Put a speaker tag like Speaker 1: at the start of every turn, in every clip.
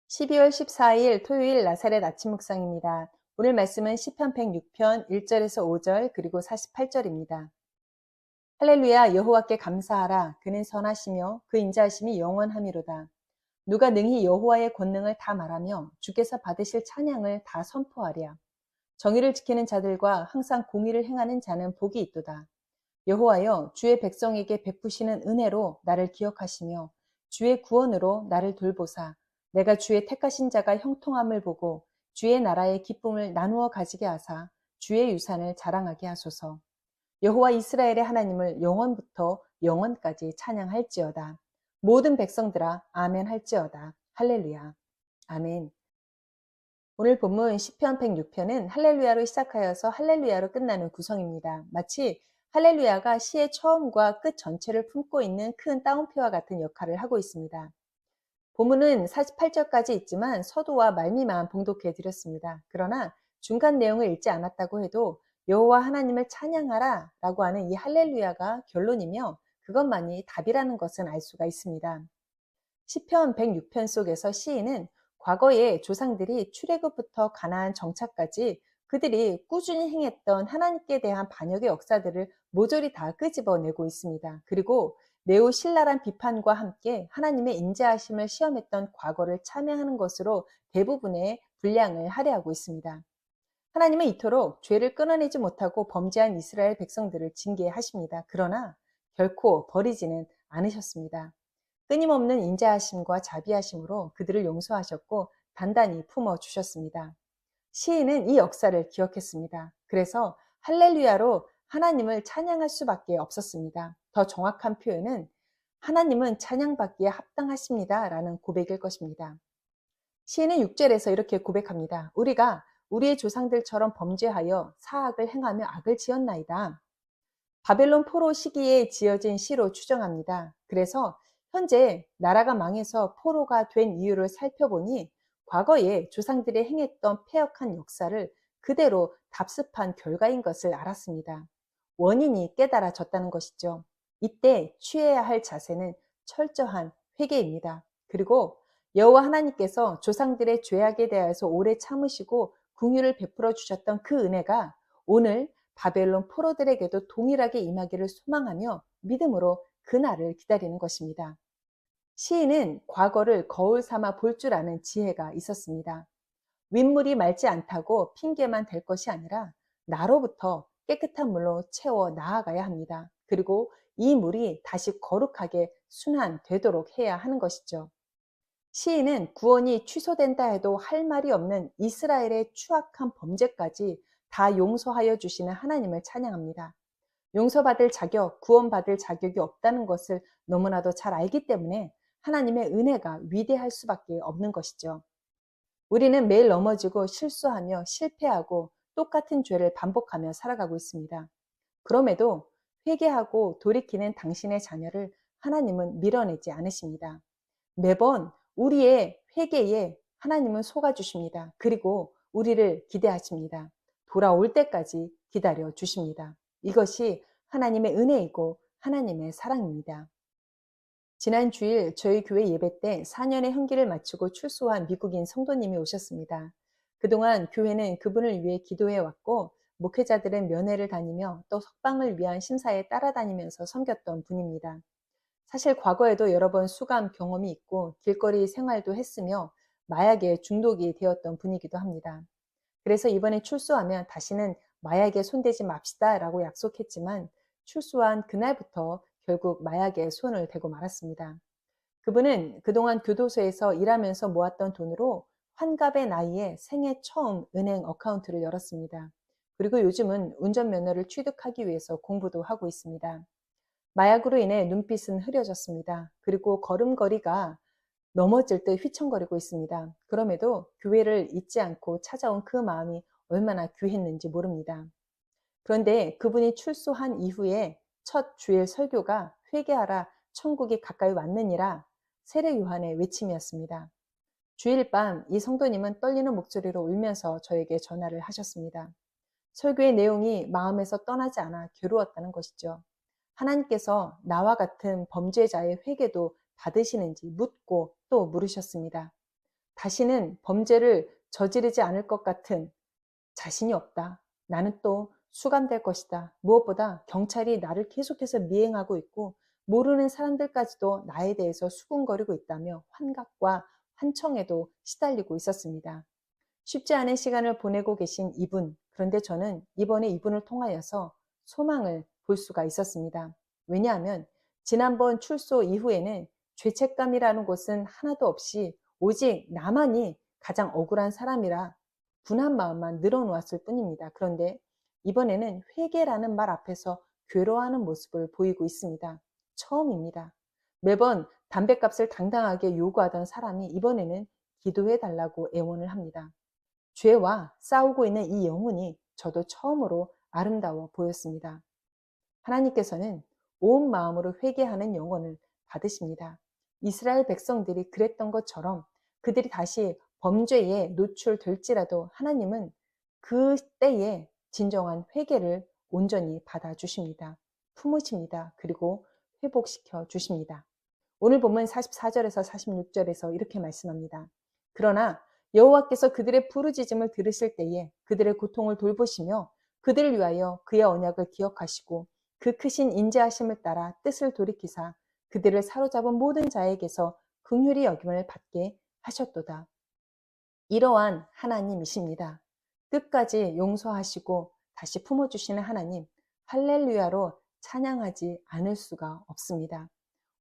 Speaker 1: 12월 14일 토요일 나사렛 아침 묵상입니다. 오늘 말씀은 시편 106편 1절에서 5절 그리고 48절입니다. 할렐루야 여호와께 감사하라. 그는 선하시며 그 인자하심이 영원하미로다. 누가 능히 여호와의 권능을 다 말하며 주께서 받으실 찬양을 다 선포하랴. 정의를 지키는 자들과 항상 공의를 행하는 자는 복이 있도다. 여호와여 주의 백성에게 베푸시는 은혜로 나를 기억하시며 주의 구원으로 나를 돌보사 내가 주의 택하신 자가 형통함을 보고 주의 나라의 기쁨을 나누어 가지게 하사 주의 유산을 자랑하게 하소서. 여호와 이스라엘의 하나님을 영원부터 영원까지 찬양할지어다. 모든 백성들아 아멘 할지어다. 할렐루야. 아멘. 오늘 본문 시편 106편은 할렐루야로 시작하여서 할렐루야로 끝나는 구성입니다. 마치 할렐루야가 시의 처음과 끝 전체를 품고 있는 큰 따옴표와 같은 역할을 하고 있습니다. 본문은 48절까지 있지만 서두와 말미만 봉독해 드렸습니다. 그러나 중간 내용을 읽지 않았다고 해도 여호와 하나님을 찬양하라 라고 하는 이 할렐루야가 결론이며 그것만이 답이라는 것은 알 수가 있습니다. 시편 106편 속에서 시인은 과거의 조상들이 출애굽부터 가나안 정착까지 그들이 꾸준히 행했던 하나님께 대한 반역의 역사들을 모조리 다 끄집어내고 있습니다. 그리고 매우 신랄한 비판과 함께 하나님의 인자하심을 시험했던 과거를 참여하는 것으로 대부분의 분량을 할애하고 있습니다. 하나님은 이토록 죄를 끊어내지 못하고 범죄한 이스라엘 백성들을 징계하십니다. 그러나 결코 버리지는 않으셨습니다. 끊임없는 인자하심과 자비하심으로 그들을 용서하셨고 단단히 품어주셨습니다. 시인은 이 역사를 기억했습니다. 그래서 할렐루야로 하나님을 찬양할 수밖에 없었습니다. 더 정확한 표현은 하나님은 찬양받기에 합당하십니다 라는 고백일 것입니다. 시인은 6절에서 이렇게 고백합니다. 우리가 우리의 조상들처럼 범죄하여 사악을 행하며 악을 지었나이다. 바벨론 포로 시기에 지어진 시로 추정합니다. 그래서 현재 나라가 망해서 포로가 된 이유를 살펴보니 과거에 조상들이 행했던 패역한 역사를 그대로 답습한 결과인 것을 알았습니다. 원인이 깨달아졌다는 것이죠. 이때 취해야 할 자세는 철저한 회개입니다. 그리고 여호와 하나님께서 조상들의 죄악에 대해서 오래 참으시고 긍휼을 베풀어 주셨던 그 은혜가 오늘 바벨론 포로들에게도 동일하게 임하기를 소망하며 믿음으로 그날을 기다리는 것입니다. 시인은 과거를 거울 삼아 볼 줄 아는 지혜가 있었습니다. 윗물이 맑지 않다고 핑계만 댈 것이 아니라 나로부터 깨끗한 물로 채워 나아가야 합니다. 그리고 이 물이 다시 거룩하게 순환되도록 해야 하는 것이죠. 시인은 구원이 취소된다 해도 할 말이 없는 이스라엘의 추악한 범죄까지 다 용서하여 주시는 하나님을 찬양합니다. 용서받을 자격, 구원받을 자격이 없다는 것을 너무나도 잘 알기 때문에 하나님의 은혜가 위대할 수밖에 없는 것이죠. 우리는 매일 넘어지고 실수하며 실패하고 똑같은 죄를 반복하며 살아가고 있습니다. 그럼에도 회개하고 돌이키는 당신의 자녀를 하나님은 밀어내지 않으십니다. 매번 우리의 회개에 하나님은 속아주십니다. 그리고 우리를 기대하십니다. 돌아올 때까지 기다려 주십니다. 이것이 하나님의 은혜이고 하나님의 사랑입니다. 지난 주일 저희 교회 예배 때 4년의 형기를 마치고 출소한 미국인 성도님이 오셨습니다. 그동안 교회는 그분을 위해 기도해 왔고 목회자들은 면회를 다니며 또 석방을 위한 심사에 따라다니면서 섬겼던 분입니다. 사실 과거에도 여러 번 수감 경험이 있고 길거리 생활도 했으며 마약에 중독이 되었던 분이기도 합니다. 그래서 이번에 출소하면 다시는 마약에 손대지 맙시다 라고 약속했지만 출소한 그날부터 결국 마약에 손을 대고 말았습니다. 그분은 그동안 교도소에서 일하면서 모았던 돈으로 환갑의 나이에 생애 처음 은행 어카운트를 열었습니다. 그리고 요즘은 운전면허를 취득하기 위해서 공부도 하고 있습니다. 마약으로 인해 눈빛은 흐려졌습니다. 그리고 걸음걸이가 넘어질 때 휘청거리고 있습니다. 그럼에도 교회를 잊지 않고 찾아온 그 마음이 얼마나 귀했는지 모릅니다. 그런데 그분이 출소한 이후에 첫 주일 설교가 회개하라 천국이 가까이 왔느니라 세례 요한의 외침이었습니다. 주일 밤 이 성도님은 떨리는 목소리로 울면서 저에게 전화를 하셨습니다. 설교의 내용이 마음에서 떠나지 않아 괴로웠다는 것이죠. 하나님께서 나와 같은 범죄자의 회개도 받으시는지 묻고 또 물으셨습니다. 다시는 범죄를 저지르지 않을 것 같은 자신이 없다. 나는 또 수감될 것이다. 무엇보다 경찰이 나를 계속해서 미행하고 있고 모르는 사람들까지도 나에 대해서 수군거리고 있다며 환각과 환청에도 시달리고 있었습니다. 쉽지 않은 시간을 보내고 계신 이분, 그런데 저는 이번에 이분을 통하여서 소망을 볼 수가 있었습니다. 왜냐하면 지난번 출소 이후에는 죄책감이라는 것은 하나도 없이 오직 나만이 가장 억울한 사람이라 분한 마음만 늘어놓았을 뿐입니다. 그런데 이번에는 회개라는 말 앞에서 괴로워하는 모습을 보이고 있습니다. 처음입니다. 매번 담뱃값을 당당하게 요구하던 사람이 이번에는 기도해 달라고 애원을 합니다. 죄와 싸우고 있는 이 영혼이 저도 처음으로 아름다워 보였습니다. 하나님께서는 온 마음으로 회개하는 영혼을 받으십니다. 이스라엘 백성들이 그랬던 것처럼 그들이 다시 범죄에 노출될지라도 하나님은 그 때에 진정한 회개를 온전히 받아주십니다. 품으십니다. 그리고 회복시켜 주십니다. 오늘 본문 44절에서 46절에서 이렇게 말씀합니다. 그러나 여호와께서 그들의 부르짖음을 들으실 때에 그들의 고통을 돌보시며 그들을 위하여 그의 언약을 기억하시고 그 크신 인자하심을 따라 뜻을 돌이키사 그들을 사로잡은 모든 자에게서 긍휼히 여김을 받게 하셨도다. 이러한 하나님이십니다. 끝까지 용서하시고 다시 품어주시는 하나님, 할렐루야로 찬양하지 않을 수가 없습니다.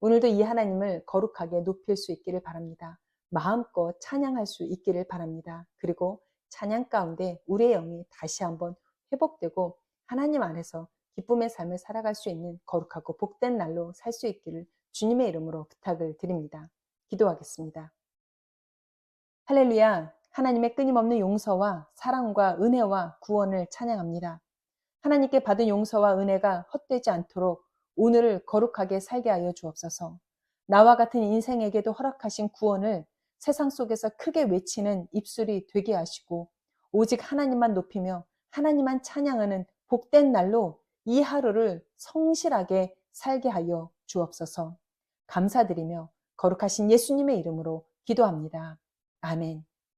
Speaker 1: 오늘도 이 하나님을 거룩하게 높일 수 있기를 바랍니다. 마음껏 찬양할 수 있기를 바랍니다. 그리고 찬양 가운데 우리의 영이 다시 한번 회복되고 하나님 안에서 기쁨의 삶을 살아갈 수 있는 거룩하고 복된 날로 살 수 있기를 주님의 이름으로 부탁을 드립니다. 기도하겠습니다. 할렐루야, 하나님의 끊임없는 용서와 사랑과 은혜와 구원을 찬양합니다. 하나님께 받은 용서와 은혜가 헛되지 않도록 오늘을 거룩하게 살게 하여 주옵소서. 나와 같은 인생에게도 허락하신 구원을 세상 속에서 크게 외치는 입술이 되게 하시고 오직 하나님만 높이며 하나님만 찬양하는 복된 날로 이 하루를 성실하게 살게 하여 주옵소서. 감사드리며 거룩하신 예수님의 이름으로 기도합니다. 아멘.